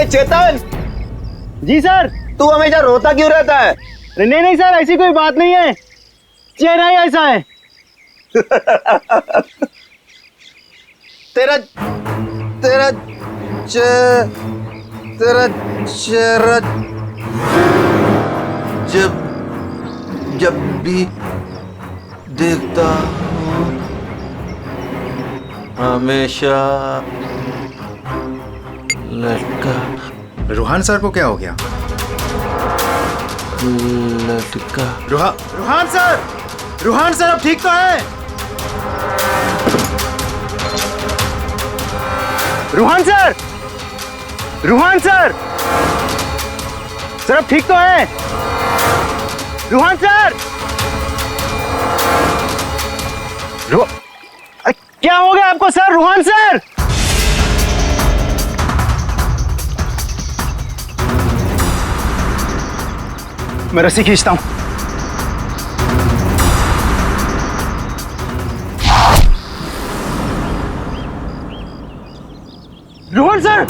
चेतन। जी sir. तू हमेशा रोता क्यों रहता है? नहीं नहीं सर, ऐसी कोई बात नहीं है, चेहरा ही ऐसा है। तेरा तेरा तेरा चेहरा जब जब भी देखता हूँ हमेशा लटका। रूहान सर को क्या हो गया? लटका। रूहान सर अब ठीक तो है? रूहान सर सर अब ठीक तो है? रूहान सर क्या हो गया आपको सर? रूहान सर मैं रस्सी खींचता हूं। रोहन सर!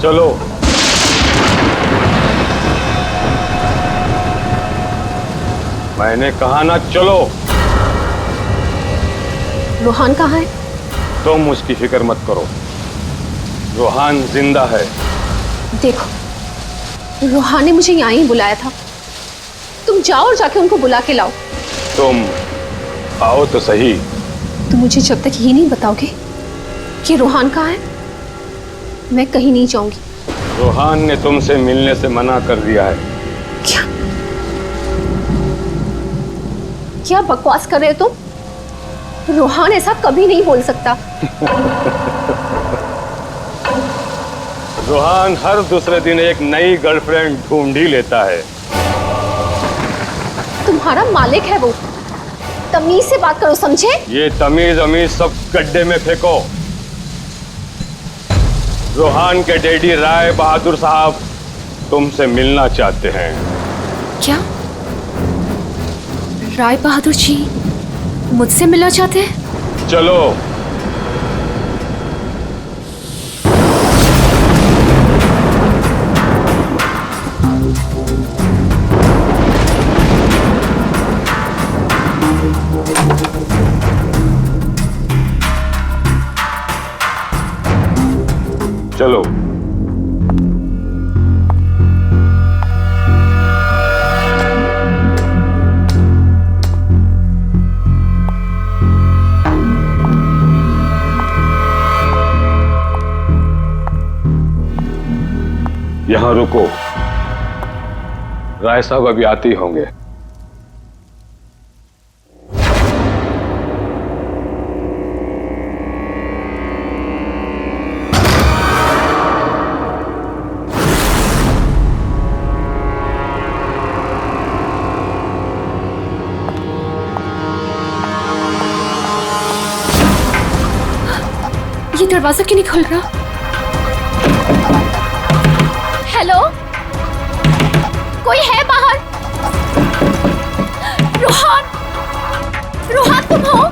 चलो मैंने कहा ना चलो। रूहान कहाँ है? तुम उसकी फिक्र मत करो, रूहान जिंदा है। देखो रूहान ने मुझे यहाँ ही बुलाया था, तुम जाओ और जाके उनको बुला के लाओ। तुम आओ तो सही। तुम मुझे जब तक ये नहीं बताओगे कि रूहान कहाँ है, मैं कहीं नहीं जाऊंगी। रूहान ने तुमसे मिलने से मना कर दिया है। क्या बकवास कर रहे हो तुम? रूहान ऐसा कभी नहीं बोल सकता। रूहान हर दूसरे दिन एक नई गर्लफ्रेंड ढूंढ ही लेता है। तुम्हारा मालिक है वो, तमीज से बात करो, समझे? ये तमीज अमीज सब गड्ढे में फेंको। रूहान के डैडी राय बहादुर साहब तुमसे मिलना चाहते हैं। क्या राय बहादुर जी मुझसे मिलना चाहते हैं? चलो चलो। यहां रुको, राय साहब अभी आते ही होंगे। ये दरवाजा क्यों नहीं खुल रहा? हेलो, कोई है बाहर? रोहन, रोहन तुम हो?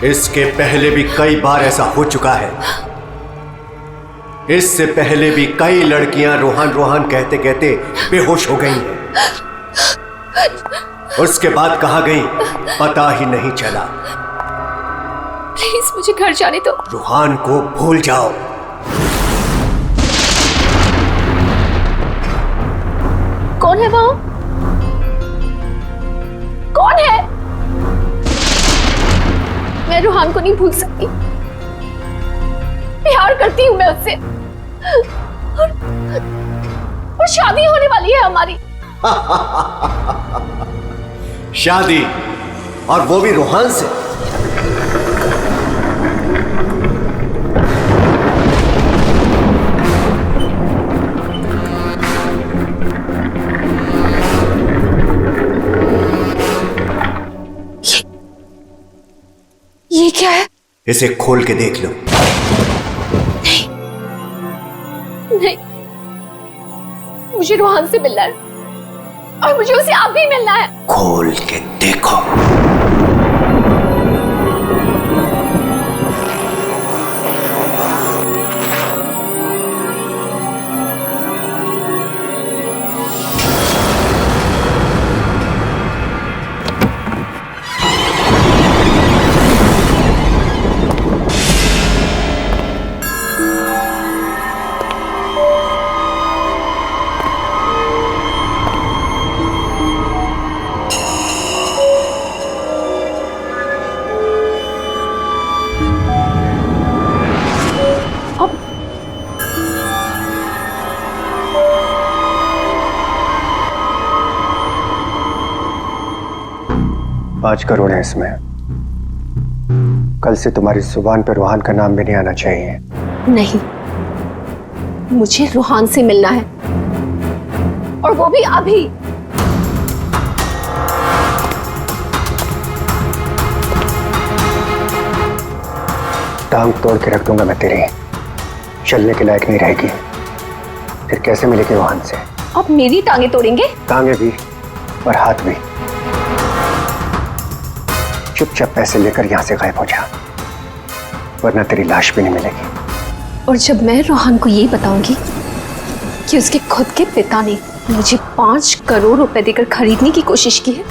इसके पहले भी कई बार ऐसा हो चुका है। इससे पहले भी कई लड़कियां रोहन रोहन कहते कहते बेहोश हो गई हैं। उसके बाद कहाँ गई पता ही नहीं चला। प्लीज मुझे घर जाने दो। रूहान को भूल जाओ। कौन है वो? कौन है? मैं रूहान को नहीं भूल सकती। प्यार करती हूं मैं उससे, और शादी होने वाली है हमारी। शादी, और वो भी रूहान से। ये क्या है? इसे खोल के देख लो। नहीं, मुझे रूहान से मिलना है, और मुझे उसे आप भी मिलना है। खोल के देखो। $5 करोड़ है इसमें। कल से तुम्हारी जुबान पर रूहान का नाम भी नहीं आना चाहिए। नहीं, मुझे रूहान से मिलना है, और वो भी अभी। टांग तोड़ के रख दूंगा मैं तेरी, चलने के लायक नहीं रहेगी। फिर कैसे मिलेगी रूहान से? आप मेरी टांगे तोड़ेंगे? टांगे भी और हाथ भी। चुपचाप पैसे लेकर यहां से गायब हो जा, वरना तेरी लाश भी नहीं मिलेगी। और जब मैं रोहन को ये बताऊंगी कि उसके खुद के पिता ने मुझे 5 करोड़ रुपए देकर खरीदने की कोशिश की है,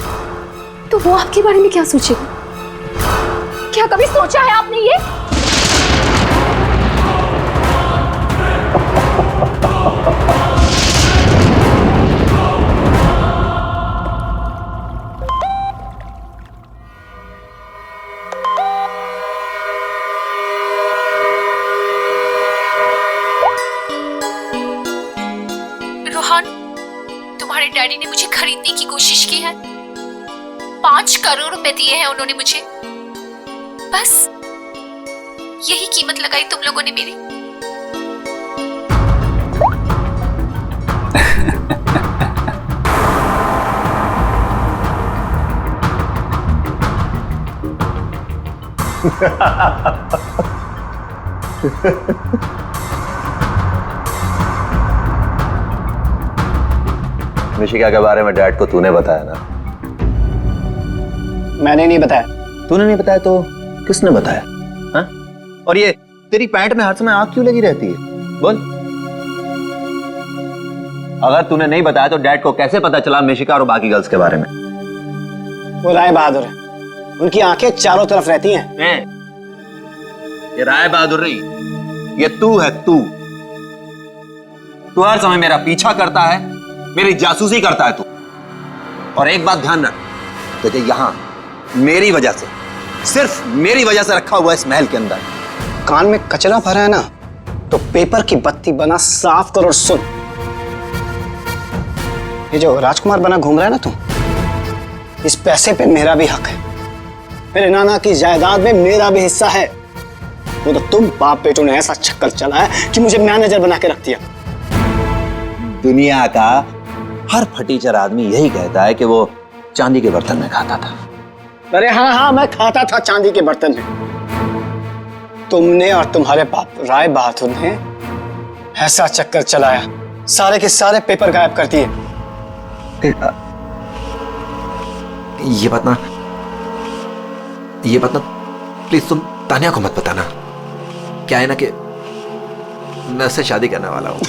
तो वो आपके बारे में क्या सोचेगा? क्या कभी सोचा है आपने ये? रोहन, तुम्हारे डैडी ने मुझे खरीदने की कोशिश की है। 5 करोड़ रुपए दिए हैं उन्होंने मुझे। बस यही कीमत लगाई तुम लोगों ने मेरी। मिशिका के बारे में डैड को तूने बताया ना? मैंने नहीं बताया। तूने नहीं बताया तो किसने बताया? हाँ? और ये तेरी पैंट में हर समय आग क्यों लगी रहती है? बोल। अगर तूने नहीं बताया तो डैड को कैसे पता चला मिशिका और बाकी गर्ल्स के बारे में? वो राय बहादुर है, उनकी आंखें चारों तरफ रहती हैं। ये राय बहादुर नहीं, ये तू है। तू हर समय मेरा पीछा करता है, मेरी जासूसी करता है तू। और एक बात ध्यान रख, तुझे यहां मेरी वजह से, सिर्फ मेरी वजह से रखा हुआ इस महल के अंदर। कान में कचरा भरा है ना, तो पेपर की बत्ती बना साफ कर और सुन। ये जो राजकुमार बना घूम रहा है ना तू, इस पैसे पे मेरा भी हक है। मेरे नाना की जायदाद में मेरा भी हिस्सा है। वो तो तुम बाप बेटों ने ऐसा चक्कर चलाया कि मुझे मैनेजर बना के रख दिया। दुनिया का हर फटीचर आदमी यही कहता है कि वो चांदी के बर्तन में खाता था। अरे हाँ हाँ, मैं खाता था चांदी के बर्तन में। तुमने और तुम्हारे बाप राय बहादुर ने ऐसा चक्कर चलाया, सारे के सारे पेपर गायब कर दिए। ये बात ना प्लीज तुम तानिया को मत बताना। क्या है ना कि मैं उससे शादी करने वाला हूं।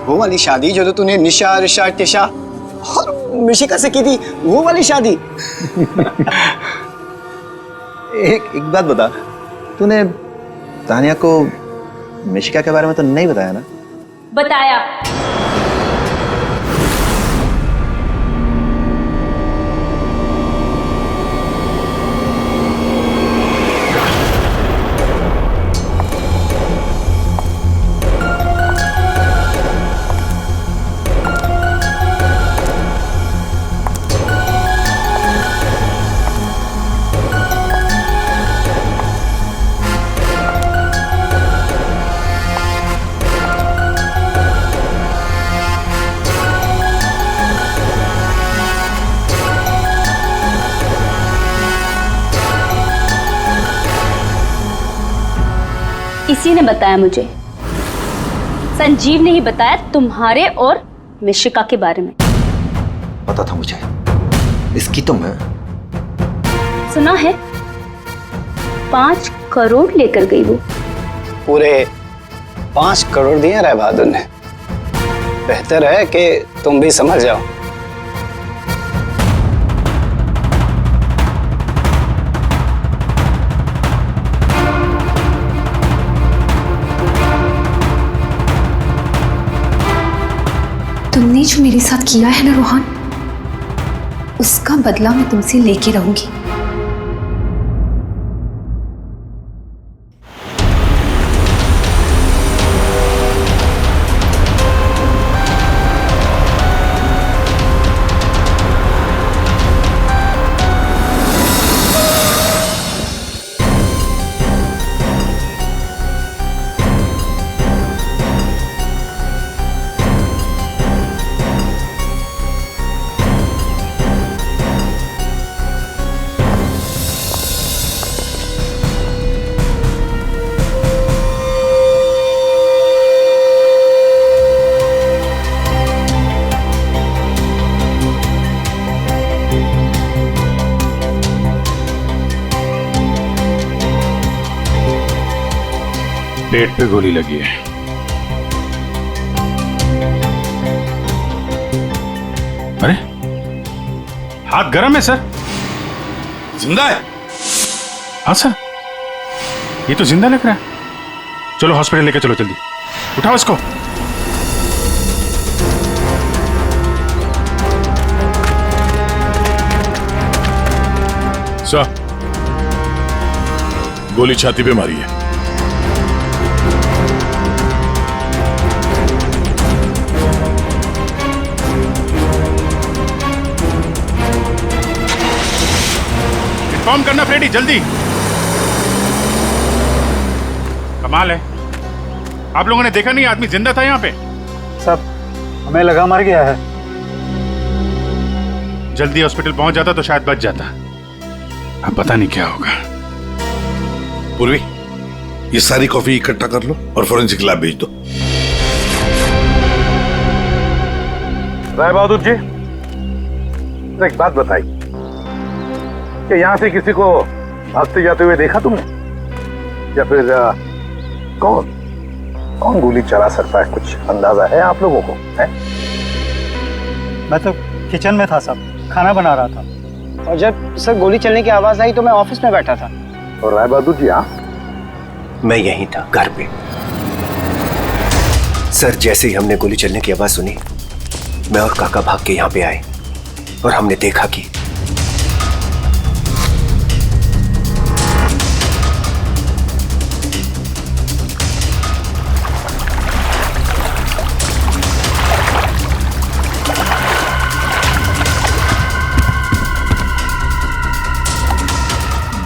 वो वाली शादी जो तूने निशा, ऋषा, टिशा और मिशिका से की थी, वो वाली शादी। एक बात बता, तूने तानिया को मिशिका के बारे में तो नहीं बताया ना? बताया। इसी ने बताया मुझे। संजीव ने ही बताया तुम्हारे और मिशिका के बारे में। पता था मुझे, इसकी तो मैं सुना है 5 करोड़ लेकर गई वो। पूरे 5 करोड़ दिए राय बहादुर ने। बेहतर है कि तुम भी समझ जाओ। तुमने जो मेरे साथ किया है ना रोहन, उसका बदला मैं तुमसे लेके रहूंगी। पेट पे गोली लगी है। अरे हाथ गर्म है सर। जिंदा है? हाँ सर, ये तो जिंदा लग रहा है। चलो हॉस्पिटल लेके चलो, जल्दी उठाओ इसको। सर, गोली छाती पे मारी है। इन्फॉर्म करना फ्रेडी, जल्दी। कमाल है, आप लोगों ने देखा नहीं आदमी जिंदा था यहाँ पे? सब हमें लगा मर गया है। जल्दी हॉस्पिटल पहुंच जाता तो शायद बच जाता। अब पता नहीं क्या होगा। पूर्वी, ये सारी कॉफी इकट्ठा कर लो और फोरेंसिक लैब भेज दो। राय बहादुर जी, एक बात बताइए कि यहां से किसी को भागते जाते हुए देखा तुमने, या फिर कौन गोली चला सकता है? कुछ अंदाजा है आप लोगों को? है? मैं तो किचन में था साहब, खाना बना रहा था। और जब सर गोली चलने की आवाज आई तो मैं ऑफिस में बैठा था। और राय बहादुर जी आप? मैं यहीं था, घर पे। सर, जैसे ही हमने गोली चलने की आवाज सुनी, मैं और काका भाग के यहाँ पे आए और हमने देखा कि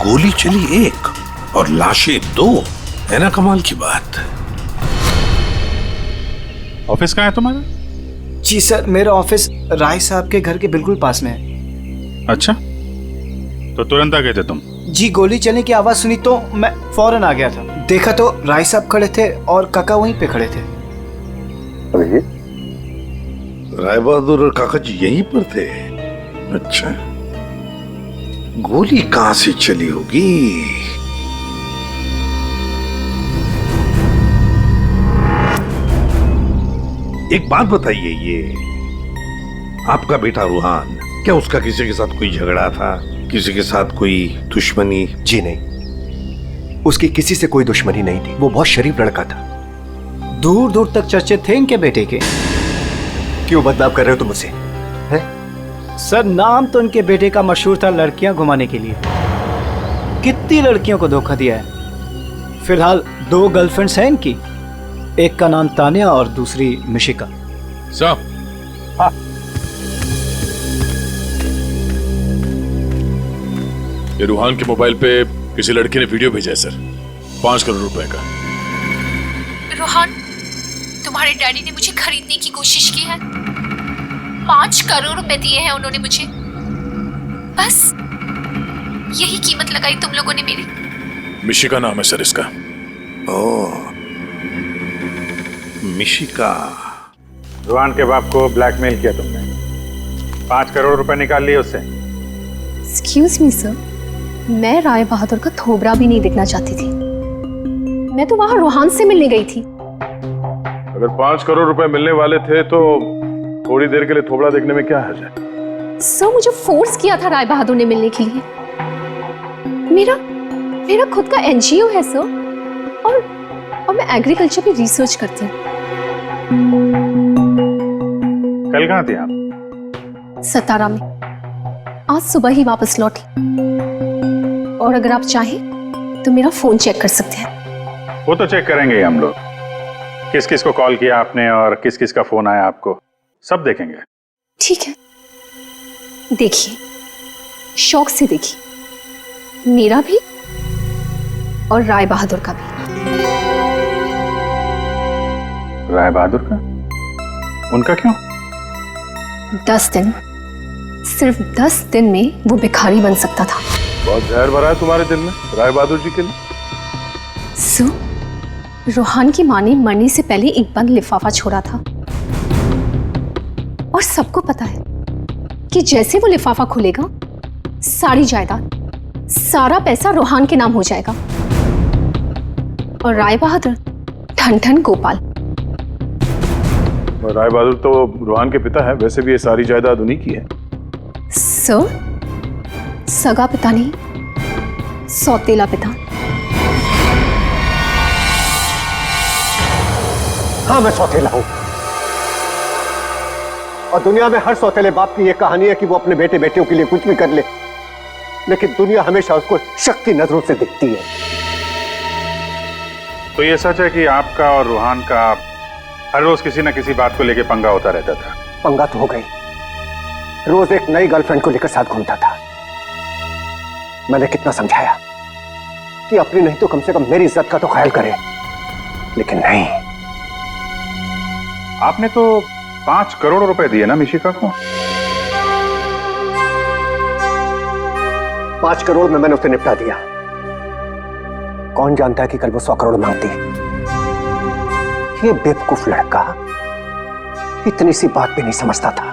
गोली चली एक और लाशें 2, है ना कमाल की बात। ऑफिस कहाँ है तुम्हारा? जी सर, मेरा ऑफिस राय साहब के घर के बिल्कुल पास में है। अच्छा, तो तुरंत आ गए थे तुम? जी, गोली चलने की आवाज सुनी तो मैं फौरन आ गया था। देखा तो राय साहब खड़े थे और काका वहीं पे खड़े थे। राय बहादुर और काका जी यहीं पर थे? अच्छा, गोली कहां से चली होगी? एक बात बताइए, ये आपका बेटा रूहान, क्या उसका किसी के साथ कोई झगड़ा था, किसी के साथ कोई दुश्मनी? जी नहीं, उसकी किसी से कोई दुश्मनी नहीं थी। वो बहुत शरीफ लड़का था। दूर दूर तक चर्चे थे इनके बेटे के। क्यों बदनाम कर रहे हो तुम उसे? सर, नाम तो इनके बेटे का मशहूर था लड़कियां घुमाने के लिए। कितनी लड़कियों को धोखा दिया है। फिलहाल 2 गर्लफ्रेंड्स हैं इनकी, एक का नाम तानिया और दूसरी मिशिका। साहब, ये रूहान के मोबाइल पे किसी लड़की ने वीडियो भेजा है सर, 5 करोड़ रुपए का। रोहन, तुम्हारे डैडी ने मुझे खरीदने की कोशिश की है। 5 करोड़ रुपए दिए हैं उन्होंने मुझे। बस यही कीमत लगाई तुम लोगों ने मेरी। मिशिका नाम है सर इसका। ओह, मिशिका। रूहान के बाप को ब्लैकमेल किया तुमने, 5 करोड़ रुपए निकाल लिए उससे। एक्सक्यूज मी सर, मैं राय बहादुर का थोबरा भी नहीं दिखना चाहती थी। मैं तो वहां रोहान से मिलने गई थी। अगर 5 करोड़ रुपए मिलने वाले थे तो थोड़ी देर के लिए थोबड़ा देखने में क्या हर्ज है? सर, मुझे फोर्स किया था राय बहादुर ने मिलने के लिए। मेरा खुद का एनजीओ है सर, और मैं एग्रीकल्चर पे रिसर्च करती हूँ। कल कहाँ थे आप? सतारा में। आज सुबह ही वापस लौटी। और अगर आप चाहें तो मेरा फोन चेक कर सकते हैं। वो तो चेक करेंगे ही हम लोग, किस किस को कॉल किया आपने और किस किस का फोन आया आपको, सब देखेंगे। ठीक है, देखिए, शौक से देखिए, मेरा भी और राय बहादुर का भी। राय बहादुर का? उनका क्यों? 10 दिन, सिर्फ 10 दिन में वो भिखारी बन सकता था। बहुत जहर भरा है तुम्हारे दिल में राय बहादुर जी के लिए। सो, रोहान की माँ ने मरने से पहले एक बंद लिफाफा छोड़ा था, और सबको पता है कि जैसे वो लिफाफा खुलेगा, सारी जायदाद, सारा पैसा रोहान के नाम हो जाएगा। और राय बहादुर ठन ठन गोपाल। राय बहादुर तो रूहान के पिता है, वैसे भी ये सारी जायदाद उन्हीं की है। सर, सगा पिता नहीं, सौतेला पिता। हाँ, मैं सौतेला हूं, और दुनिया में हर सौतेले बाप की यह कहानी है कि वो अपने बेटे बेटियों के लिए कुछ भी कर ले, लेकिन दुनिया हमेशा उसको शक की नजरों से दिखती है। तो ये सच है कि आपका और रूहान का हर रोज किसी न किसी बात को लेकर पंगा होता रहता था? पंगा तो हो गई, रोज एक नई गर्लफ्रेंड को लेकर साथ घूमता था। मैंने कितना समझाया कि अपनी नहीं तो कम से कम मेरी इज्जत का तो ख्याल करे, लेकिन नहीं। आपने तो 5 करोड़ रुपए दिए ना मिशिका को? 5 करोड़ में मैंने उसे निपटा दिया। कौन जानता है कि कल वो 100 करोड़ मांगती। ये बेवकूफ लड़का इतनी सी बात भी नहीं समझता था।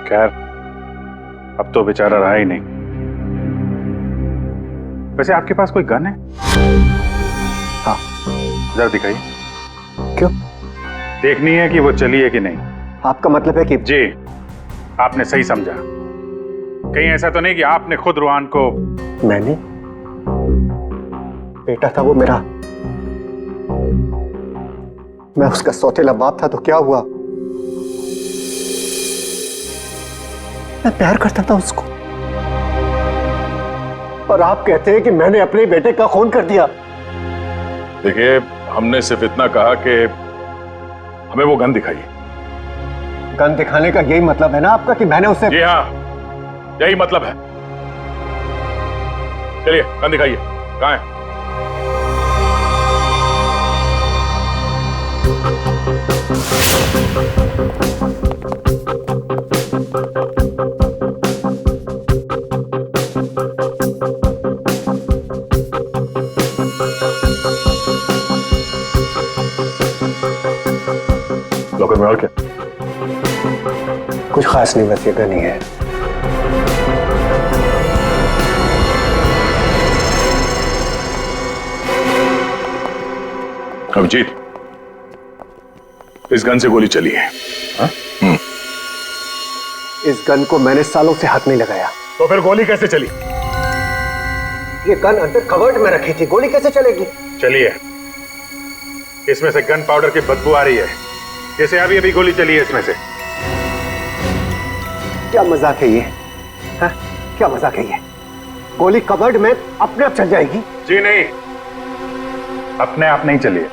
खैर, अब तो बेचारा रहा ही नहीं। वैसे आपके पास कोई गन है? हाँ। जरा दिखाइए। क्यों? देखनी है कि वो चली है कि नहीं। आपका मतलब है कि? जी, आपने सही समझा। कहीं ऐसा तो नहीं कि आपने खुद रूहान को? मैंने? बेटा था वो मेरा, मैं उसका सौतेला बाप था, तो क्या हुआ? मैं प्यार करता था उसको, और आप कहते हैं कि मैंने अपने बेटे का खून कर दिया। देखिए, हमने सिर्फ इतना कहा कि हमें वो गन दिखाइए। गन दिखाने का यही मतलब है ना आपका कि मैंने उसे? जी हाँ, यही मतलब है। चलिए, गन दिखाइए। कहाँ है? और क्या? कुछ खास नहीं, बस ये गन ही है। अभिजीत, इस गन से गोली चली है। हाँ? इस गन को मैंने सालों से हाथ नहीं लगाया। तो फिर गोली कैसे चली? ये गन अंदर कवर्ड में रखी थी, गोली कैसे चलेगी? चलिए, इसमें से गन पाउडर की बदबू आ रही है, जैसे अभी अभी गोली चली है इसमें से। क्या मजाक है ये? हाँ? क्या मजाक है ये? गोली कवर्ड में अपने आप चल जाएगी? जी नहीं, अपने आप नहीं चली है,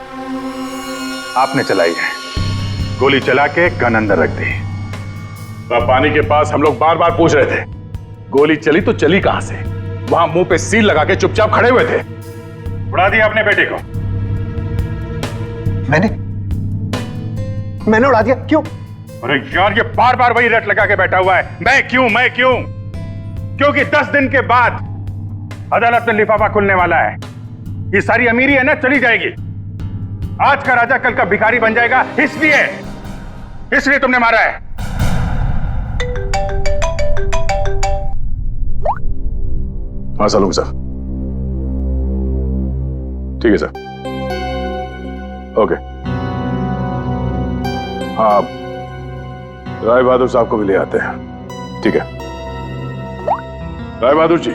आपने चलाई है। गोली चला के गन अंदर रख दी। पानी के पास हम लोग बार बार पूछ रहे थे, गोली चली तो चली कहां से? वहां मुंह पे सील लगा के चुपचाप खड़े हुए थे। उड़ा दिया अपने बेटे को। मैंने उड़ा दिया? क्यों? अरे यार, ये बार बार वही रट लगा के बैठा हुआ है, मैं क्यों मैं क्यों? क्योंकि 10 दिन के बाद अदालत में लिफाफा खुलने वाला है। ये सारी अमीरी है ना, चली जाएगी। आज का राजा कल का भिखारी बन जाएगा, इसलिए तुमने मारा है। हाँ सालूम सर, ठीक है सर, ओके। हाँ, राय बहादुर साहब को भी ले आते हैं, ठीक है। राय बहादुर जी,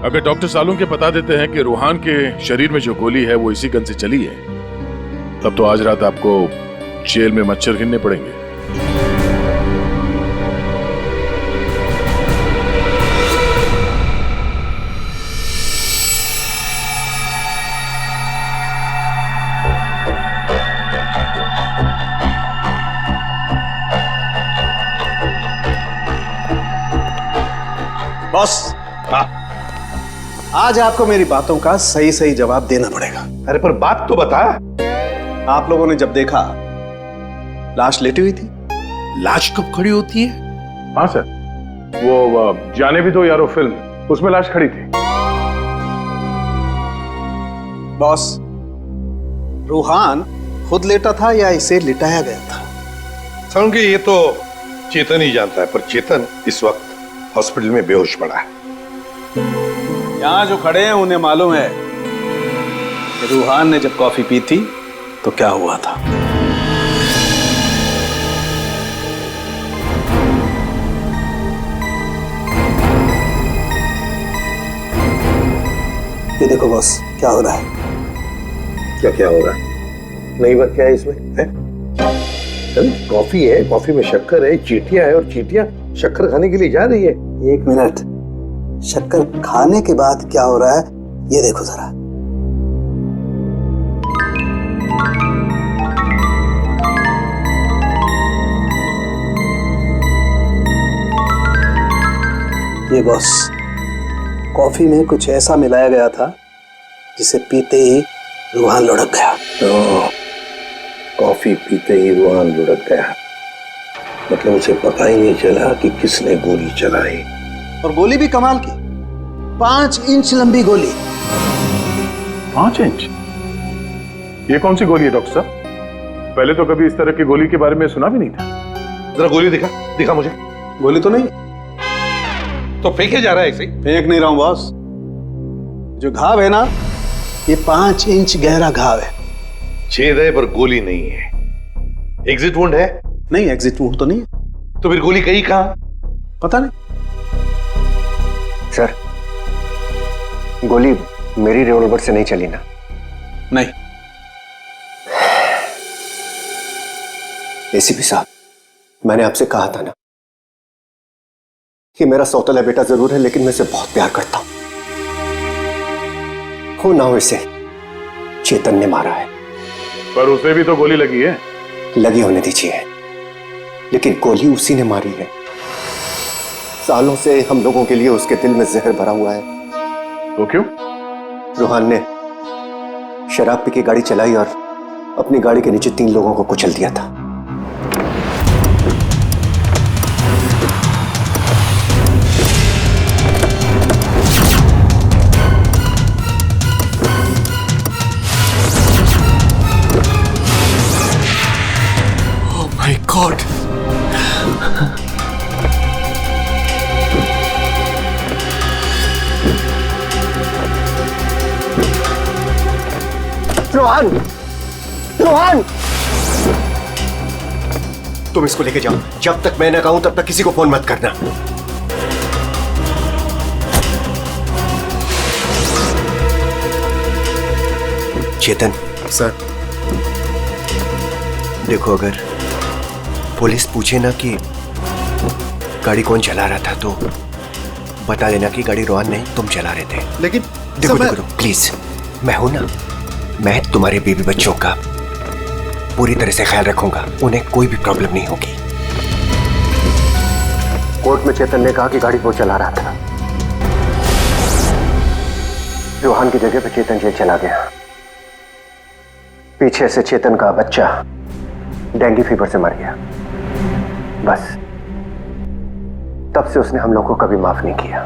अगर डॉक्टर सालूम के बता देते हैं कि रूहान के शरीर में जो गोली है वो इसी गन से चली है, तब तो आज रात आपको जेल में मच्छर गिनने पड़ेंगे। बॉस, आज आपको मेरी बातों का सही सही जवाब देना पड़ेगा। अरे पर बात तो बता। आप लोगों ने जब देखा लाश लेटी हुई थी। लाश कब खड़ी होती है? हाँ सर, वो जाने भी दो यारो फिल्म, उसमें लाश खड़ी थी। बॉस, रूहान खुद लेटा था या इसे लिटाया गया था? समझ ये तो चेतन ही जानता है, पर चेतन इस वक्त हॉस्पिटल में बेहोश पड़ा है। यहां जो खड़े हैं उन्हें मालूम है कि रूहान ने जब कॉफी पी थी तो क्या हुआ था। ये देखो बॉस, क्या हो रहा है? क्या हो रहा है? नई बात क्या है इसमें? अरे कॉफी है, कॉफी में शक्कर है, चींटियां है, और चींटियां शक्कर खाने के लिए जा रही है। एक मिनट, शक्कर खाने के बाद क्या हो रहा है ये देखो जरा। ये बॉस, कॉफी में कुछ ऐसा मिलाया गया था जिसे पीते ही रूहान लुढ़क गया। कॉफी पीते ही रूहान लुढ़क गया, मतलब उसे पता ही नहीं चला कि किसने गोली चलाई। और गोली भी कमाल की, 5 इंच लंबी गोली। 5 इंच? ये कौन सी गोली है डॉक्टर साहब? पहले तो कभी इस तरह की गोली के बारे में सुना भी नहीं था। जरा गोली दिखा मुझे। गोली तो नहीं, तो फेंके जा रहा है ऐसे ही? फेंक नहीं रहा हूं बॉस, जो घाव है ना, ये 5 इंच गहरा घाव है। छेद है पर गोली नहीं है। एग्जिट वुंड है? नहीं, एग्जिट वुंड तो नहीं है। तो फिर गोली कहीं कहां? पता नहीं सर, गोली मेरी रिवॉल्वर से नहीं चली ना? नहीं। एसीपी साहब, मैंने आपसे कहा था ना कि मेरा सौतेला बेटा जरूर है, लेकिन मैं इसे बहुत प्यार करता हूं। हो ना हो, इसे चेतन ने मारा है। पर उसे भी तो गोली लगी है। लगी होने दीजिए, लेकिन गोली उसी ने मारी है। सालों से हम लोगों के लिए उसके दिल में जहर भरा हुआ है। वो क्यों? रूहान ने शराब पी के गाड़ी चलाई और अपनी गाड़ी के नीचे 3 लोगों को कुचल दिया था। रोहन, रोहन, तुम इसको लेके जाओ। जब तक मैं ना कहूं तब तक किसी को फोन मत करना। चेतन सर, देखो, अगर पुलिस पूछे ना कि गाड़ी कौन चला रहा था तो बता देना कि गाड़ी रोहन नहीं, तुम चला रहे थे। लेकिन देखो सर, देखो प्लीज, मैं हूं ना, मैं तुम्हारे बीवी बच्चों का पूरी तरह से ख्याल रखूंगा, उन्हें कोई भी प्रॉब्लम नहीं होगी। कोर्ट में चेतन ने कहा कि गाड़ी वो चला रहा था। रोहन की जगह पे चेतन जेल चला गया। पीछे से चेतन का बच्चा डेंगू फीवर से मर गया। बस तब से उसने हम लोगों को कभी माफ नहीं किया।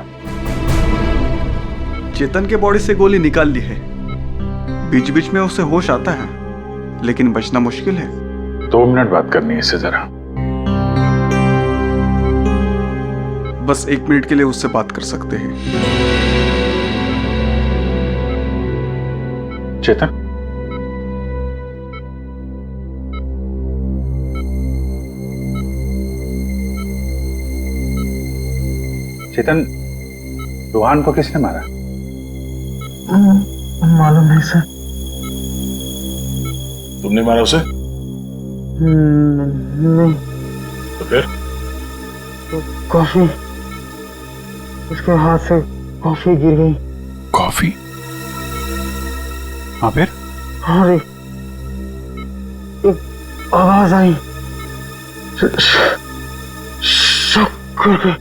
चेतन के बॉडी से गोली निकाल ली है, बीच बीच में उसे होश आता है, लेकिन बचना मुश्किल है। 2 मिनट बात करनी है इससे जरा। बस 1 मिनट के लिए उससे बात कर सकते हैं। चेतन, चेतन, रोहन को किसने मारा? मालूम नहीं सर। तुमने मारा उसे? नहीं। तो फिर? तो कॉफी, उसके हाथ से कॉफी गिर गई। कॉफी? हाँ फिर? हाँ रे, एक आवाज आई, शक करके।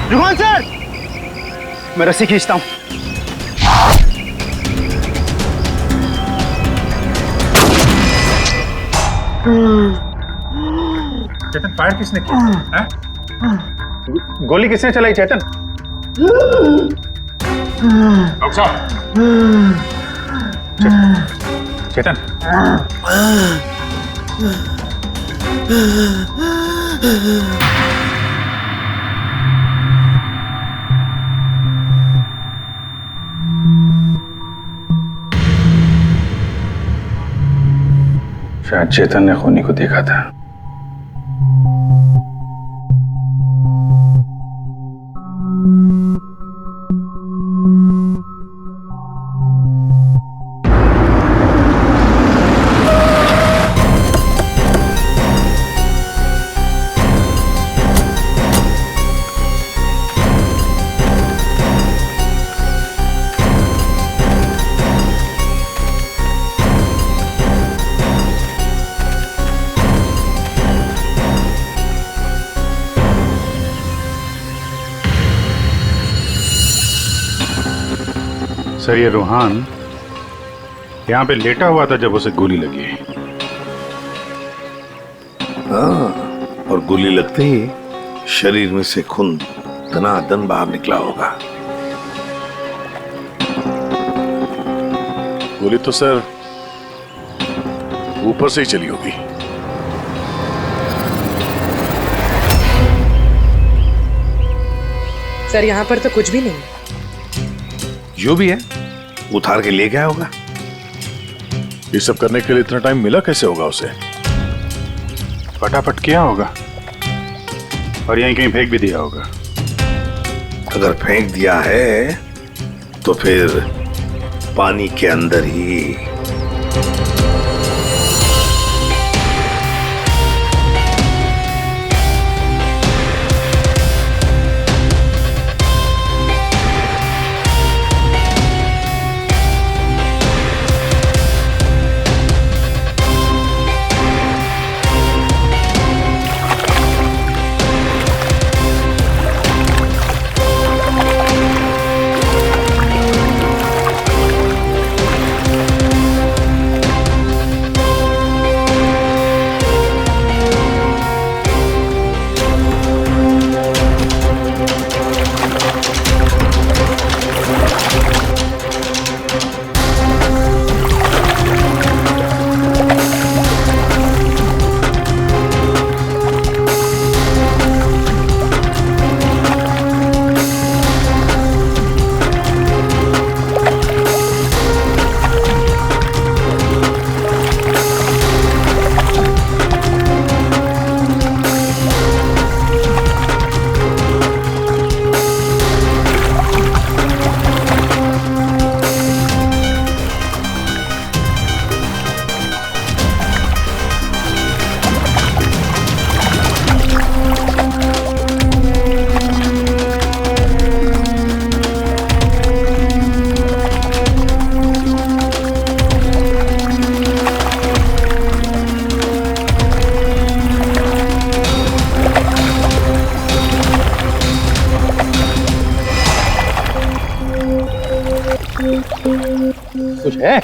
रोहन सर, मैं रस्सी खींचता हूं। चेतन, फायर किसने किया? गोली किसने चलाई चेतन? डॉक्टर साहब, चेतन, शायद चेतन ने खूनी को देखा था। सर, ये रोहन यहाँ पे लेटा हुआ था जब उसे गोली लगी। हाँ, और गोली लगते ही शरीर में से खून दनादन बाहर निकला होगा। गोली तो सर ऊपर से ही चली होगी। सर, यहाँ पर तो कुछ भी नहीं। जो भी है उतार के ले गया होगा। ये सब करने के लिए इतना टाइम मिला कैसे होगा उसे? फटाफट किया होगा और यहीं कहीं फेंक भी दिया होगा। अगर फेंक दिया है तो फिर पानी के अंदर ही। कुछ है?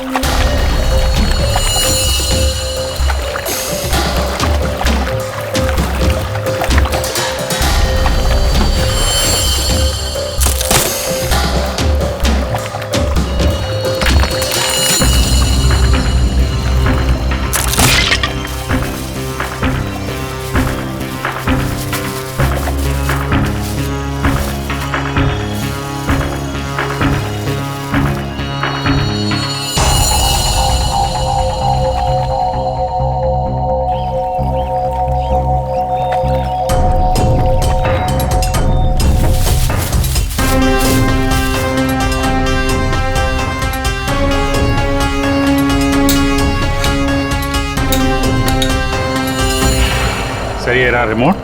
सर ये रहा रिमोट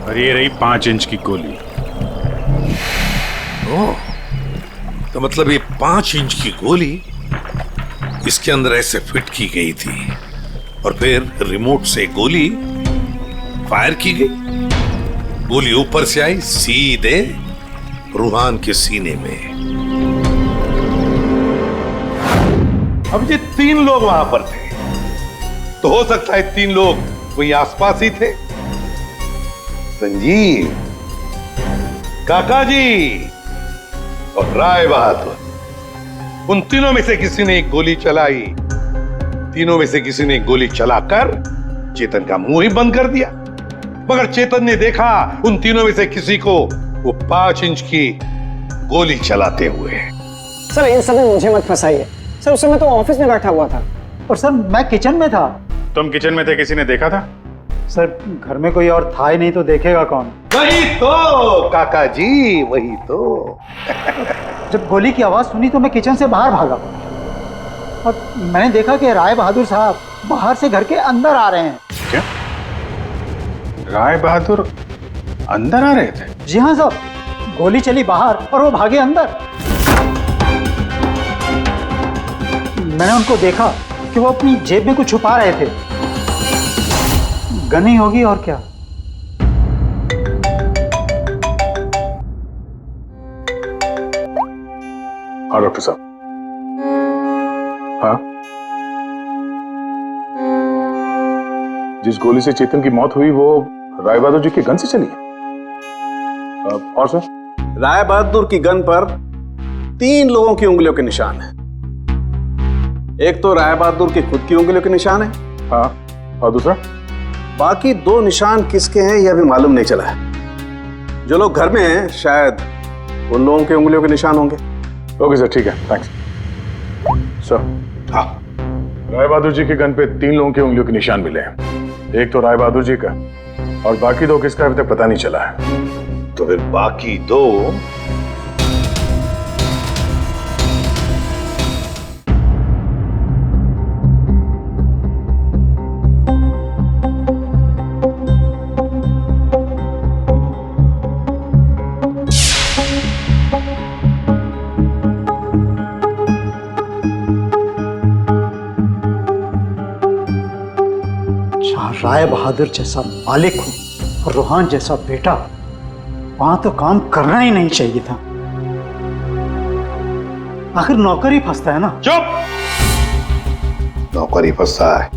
और ये रही 5 इंच की गोली। ओह, तो मतलब ये 5 इंच की गोली इसके अंदर ऐसे फिट की गई थी और फिर रिमोट से गोली फायर की गई। गोली ऊपर से आई सीधे रूहान के सीने में। अब ये 3 लोग वहां पर थे, तो हो सकता है 3 लोग वही आसपास ही थे। संजीव, काका जी और राय बहादुर, उन तीनों में से किसी ने एक गोली चलाई। तीनों में से किसी ने गोली चलाकर चेतन का मुंह ही बंद कर दिया, मगर चेतन ने देखा उन तीनों में से किसी को वो 5 इंच की गोली चलाते हुए। सर इन सब में मुझे मत फंसाइए सर, उस समय तो ऑफिस में बैठा हुआ था। और सर मैं किचन में था। तुम किचन में थे, किसी ने देखा था? सर घर में कोई और था ही नहीं, तो देखेगा कौन? वही तो काका जी, वही तो। जब गोली की आवाज सुनी तो मैं किचन से बाहर भागा और मैंने देखा कि राय बहादुर साहब बाहर से घर के अंदर आ रहे हैं। क्या? राय बहादुर अंदर आ रहे थे? जी हाँ साहब, गोली चली बाहर और वो भागे अंदर। मैंने उनको देखा कि वो अपनी जेब में कुछ छुपा रहे थे। गन ही होगी और क्या। हाँ डॉक्टर साहब। हाँ, जिस गोली से चेतन की मौत हुई वो राय बहादुर जी की गन से चली है। और सर? राय बहादुर की गन पर 3 लोगों की उंगलियों के निशान है। एक तो राय बहादुर की खुद की उंगलियों के निशान है। हाँ, और दूसरा? बाकी 2 निशान किसके हैं यह अभी मालूम नहीं चला है। जो लोग घर में हैं शायद उन लोगों की उंगलियों के निशान होंगे। ओके सर, ठीक है, थैंक्स सर। हाँ, राय बहादुर जी के गन पे 3 लोगों की उंगलियों के निशान मिले हैं। एक तो राय बहादुर जी का और बाकी 2 किसका अभी तक पता नहीं चला है। तो फिर बाकी 2 राय बहादुर जैसा मालिक हो और रूहान जैसा बेटा, वहां तो काम करना ही नहीं चाहिए था। आखिर नौकर ही फंसता है ना। चुप! नौकर ही फंसता है।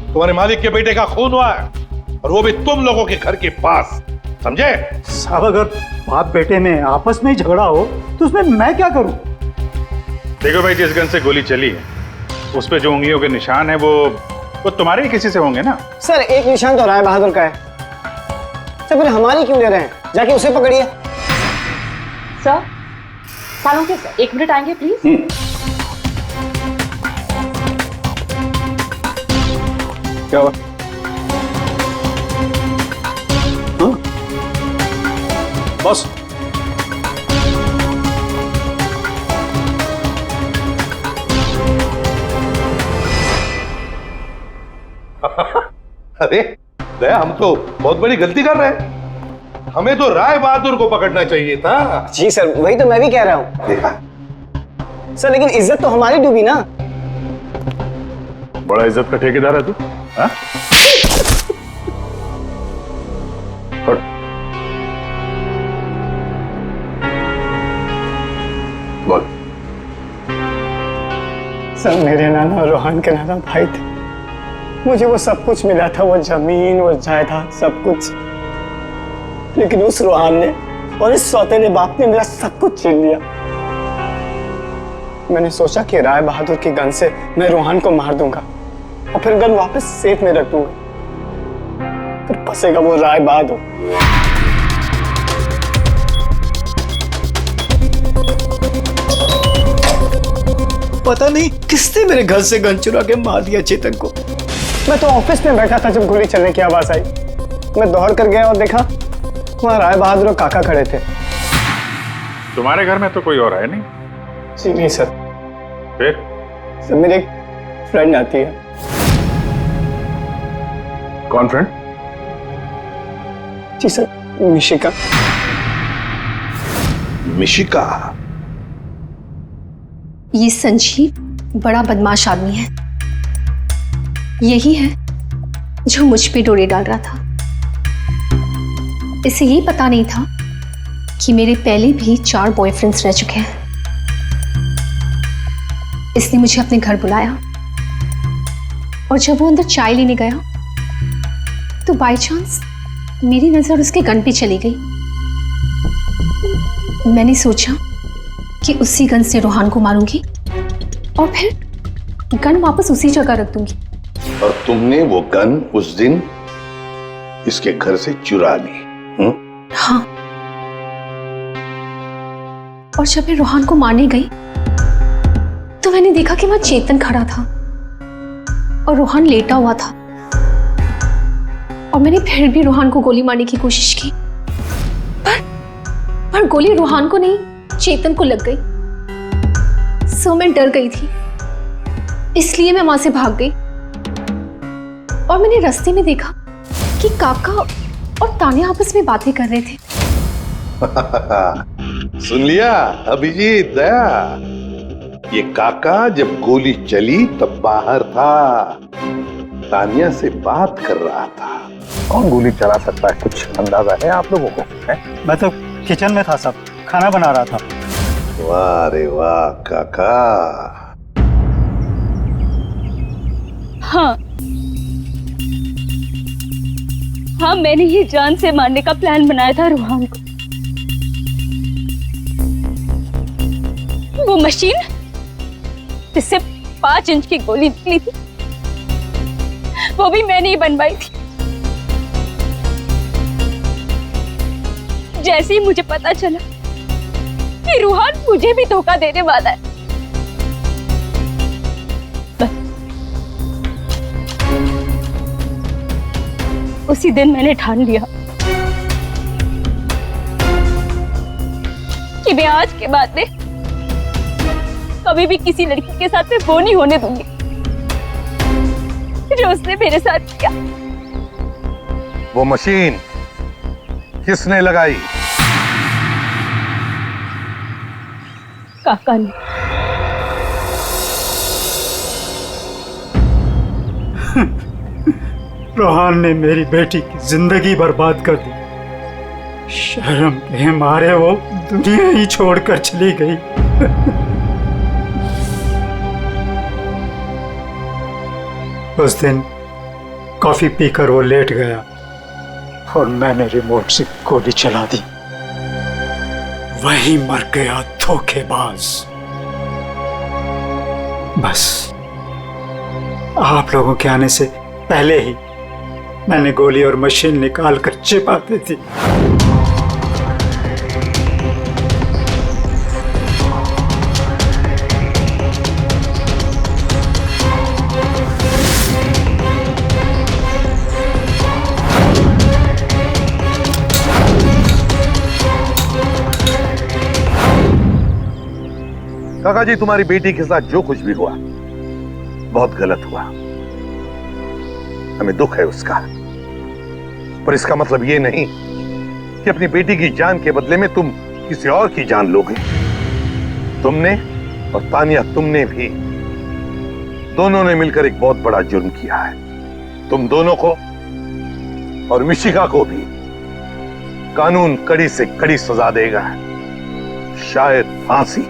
तुम्हारे मालिक के बेटे का खून हुआ है और वो भी तुम लोगों के घर के पास, समझे? साहब अगर बाप बेटे में आपस में ही झगड़ा हो तो उसमें मैं क्या करूं? देखो भाई, जिस गन से गोली चली है उस पे जो उंगलियों के निशान है वो तुम्हारे ही किसी से होंगे ना। सर एक निशान तो राय बहादुर का है। सर फिर हमारी क्यों ले रहे हैं? जाके उसे पकड़िए। सर सालों के सर 1 मिनट आएंगे प्लीज। क्या हुआ? बॉस अरे दया, हम तो बहुत बड़ी गलती कर रहे हैं। हमें तो राय बहादुर को पकड़ना चाहिए था। जी सर, वही तो मैं भी कह रहा हूँ। देखा सर लेकिन इज्जत तो हमारी डूबी ना। बड़ा इज्जत का ठेकेदार है तू। हाँ? बोल। सब मेरे नाना और रोहान के नाना भाई थे। मुझे वो सब कुछ मिला था, वो जमीन, वो जायदाद, सब कुछ। लेकिन उस रोहान ने और इस सौतेले बाप ने मेरा सब कुछ छीन लिया। मैंने सोचा कि राय बहादुर की गन से मैं रोहान को मार दूंगा और फिर गन वापस सेफ में रख दूंगा, फिर फंसेगा वो राय बहादुर। पता नहीं किसने मेरे घर से गन चुरा के मार दिया चेतन को। मैं तो ऑफिस में बैठा था जब गोली चलने की आवाज आई। मैं दौड़ कर गया और देखा वहां राय बहादुर और काका खड़े थे। तुम्हारे घर में तो कोई और है नहीं? जी नहीं सर। फिर? सर मेरी एक फ्रेंड आती है। कौन फ्रेंड? जी सर, मिशिका। मिशिका? ये संजीव बड़ा बदमाश आदमी है। यही है जो मुझ पे डोरे डाल रहा था। इसे ये पता नहीं था कि मेरे पहले भी 4 बॉयफ्रेंड्स रह चुके हैं। इसने मुझे अपने घर बुलाया और जब वो अंदर चाय लेने गया तो बाय चांस मेरी नजर उसके गन पे चली गई। मैंने सोचा कि उसी गन से रोहान को मारूंगी और फिर गन वापस उसी जगह रख दूंगी। और तुमने वो गन उस दिन इसके घर से चुरा ली? हाँ। और जब मैं रोहान को मारने गई तो मैंने देखा कि वहां चेतन खड़ा था और रोहान लेटा हुआ था। और मैंने फिर भी रोहान को गोली मारने की कोशिश की, पर गोली रोहान को नहीं चेतन को लग गई। सो मैं डर गई थी, इसलिए मैं वहां से भाग गई। और मैंने रास्ते में देखा कि काका और तानिया आपस में बातें कर रहे थे। सुन लिया अभिजीत, दया? ये काका जब गोली चली तब बाहर था, तानिया से बात कर रहा था। कौन गोली चला सकता है, कुछ अंदाजा है आप लोगों को? है? मैं तो किचन में था साहब, खाना बना रहा था। वाह रे वाह काका। हाँ हाँ, मैंने ही जान से मारने का प्लान बनाया था रोहान को। वो मशीन जिससे 5 इंच की गोली निकली थी वो भी मैंने ही बनवाई थी। जैसे ही मुझे पता चला कि रोहान मुझे भी धोखा देने वाला है, उसी दिन मैंने ठान लिया कि मैं आज के बाद में कभी भी किसी लड़की के साथ में वो नहीं होने दूंगी जो उसने मेरे साथ किया। वो मशीन किसने लगाई? काका ने। रोहान ने मेरी बेटी की जिंदगी बर्बाद कर दी। शर्म के मारे वो दुनिया ही छोड़कर चली गई। उस दिन कॉफी पीकर वो लेट गया और मैंने रिमोट से गोली चला दी। वही मर गया धोखेबाज। बस आप लोगों के आने से पहले ही मैंने गोली और मशीन निकाल कर छिपा दी थी। काका जी, तुम्हारी बेटी के साथ जो कुछ भी हुआ बहुत गलत हुआ। हमें दुख है उसका, पर इसका मतलब ये नहीं कि अपनी बेटी की जान के बदले में तुम किसी और की जान लोगे। तुमने और तानिया, तुमने भी, दोनों ने मिलकर एक बहुत बड़ा जुर्म किया है। तुम दोनों को और मिशिका को भी कानून कड़ी से कड़ी सजा देगा, शायद फांसी।